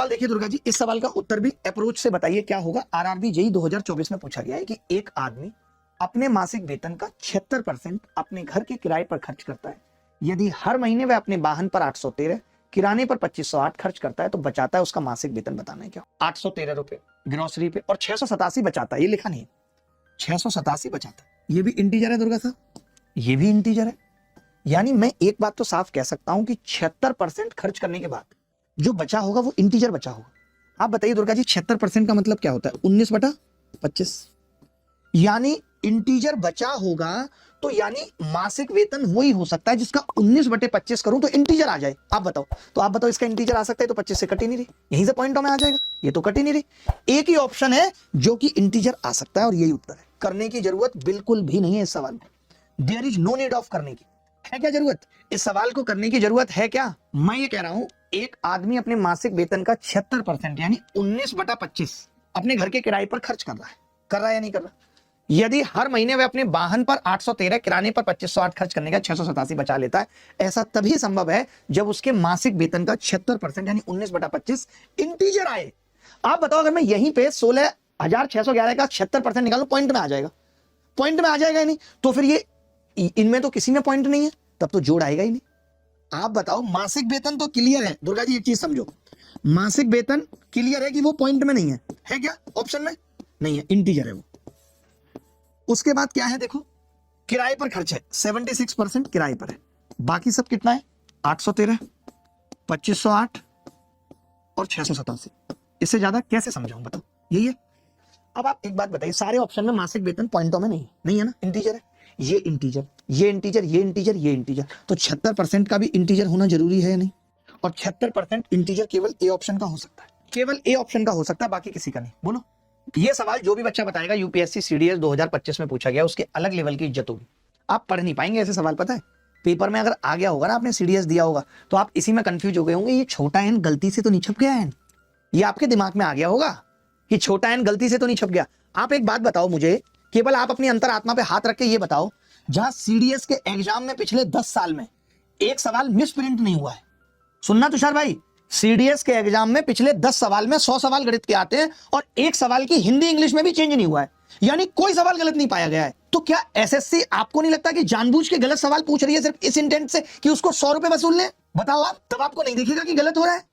सवाल देखिए दुर्गा जी, इस सवाल का उत्तर भी अप्रोच से बताइए क्या होगा। आरआरबी जेईई 2024 में पूछा गया है कि एक आदमी अपने मासिक वेतन का 76% अपने घर के किराए पर खर्च करता है। यदि हर महीने वह अपने वाहन पर 813, किराने पर 2508 खर्च करता है तो बचाता है उसका मासिक वेतन बताना है क्या। 813 रुपए ग्रोसरी पे और 687 बचाता है, ये लिखा नहीं है, 687 बचाता है। ये भी इंटीजर है दुर्गा साहब, ये भी इंटीजर है। यानी मैं एक बात तो साफ कह सकता हूं कि 76% खर्च करने के बाद जो बचा होगा वो इंटीजर बचा होगा। आप बताइए दुर्गा जी, 76% का मतलब क्या होता है? 19/25। यानी इंटीजर बचा होगा तो यानी मासिक वेतन वही हो सकता है जिसका 19/25 करूं तो इंटीजर आ जाए। आप बताओ, तो आप बताओ इसका इंटीजर आ सकता है तो 25 से कट ही नहीं रही, यहीं से पॉइंटों में आ जाएगा, ये तो कट ही नहीं रही। एक ही ऑप्शन है जो कि इंटीजर आ सकता है और यही उत्तर है। करने की जरूरत बिल्कुल भी नहीं है इस सवाल में, there is no need of करने की। है क्या जरूरत? इस सवाल को करने की जरूरत है क्या? मैं ये कह रहा हूं, एक आदमी अपने मासिक वेतन का 76% यानी 19/25 अपने घर के किराए पर खर्च कर रहा है या नहीं कर रहा? यदि हर महीने वह अपने वाहन पर 813, किराने पर 2508 खर्च करने का 687 बचा लेता है, ऐसा तभी संभव है जब उसके मासिक वेतन का 76% यानी 19/25 इंटीजर आए। आप बताओ, अगर मैं यहीं पे 16,611 का 76% निकालू, पॉइंट में आ जाएगा? पॉइंट में आ जाएगा ही नहीं, तो फिर ये इनमें तो किसी में पॉइंट नहीं है, तब तो जोड़ आएगा ही नहीं। आप बताओ, मासिक वेतन तो क्लियर है दुर्गा जी, एक चीज समझो, मासिक वेतन क्लियर है कि वो पॉइंट में नहीं है क्या? ऑप्शन में नहीं है, इंटीजर है वो। उसके बाद क्या है देखो, किराए पर खर्च है, 76% किराए पर है। बाकी सब कितना है? 813, 2508 और 687। इससे ज्यादा कैसे समझाऊं बताओ, यही है। अब आप एक बात बताइए, सारे ऑप्शन में मासिक वेतन पॉइंटों में नहीं है ना, इंटीजर है। ये इंटीजर, ये इंटीजर, ये इंटीजर, ये इंटीजर, तो 76% का भी इंटीजर होना जरूरी है या नहीं? और 76% इंटीजर केवल ए ऑप्शन का हो सकता है, केवल ए ऑप्शन का हो सकता है, बाकी किसी का नहीं। बोलो, ये सवाल जो भी बच्चा बताएगा यूपीएससी सीडीएस 2025 में पूछा गया, उसके अलग लेवल की इज्जत होगी। आप पढ़ नहीं पाएंगे ऐसे सवाल, पता है। पेपर में अगर आ गया होगा ना, आपने सीडीएस दिया होगा, तो आप इसी में कंफ्यूज हो गए होंगे, ये छोटा एन गलती से तो नहीं छप गया है। ये आपके दिमाग में आ गया होगा कि छोटा एन गलती से तो नहीं छप गया। आप एक बात बताओ मुझे, केवल आप अपनी अंतरात्मा पे हाथ रख के ये बताओ, जहां सीडीएस के एग्जाम में पिछले 10 साल में एक सवाल मिस प्रिंट नहीं हुआ है। सुनना तुषार भाई, सीडीएस के एग्जाम में पिछले 10 सवाल में 100 सवाल गणित के आते हैं और एक सवाल की हिंदी इंग्लिश में भी चेंज नहीं हुआ है, यानी कोई सवाल गलत नहीं पाया गया है। तो क्या एसएससी आपको नहीं लगता कि जानबूझ के गलत सवाल पूछ रही है सिर्फ इस इंटेंट से कि उसको 100 रुपए वसूल ले? बताओ आप, तब आपको नहीं दिखेगा कि गलत हो रहा है।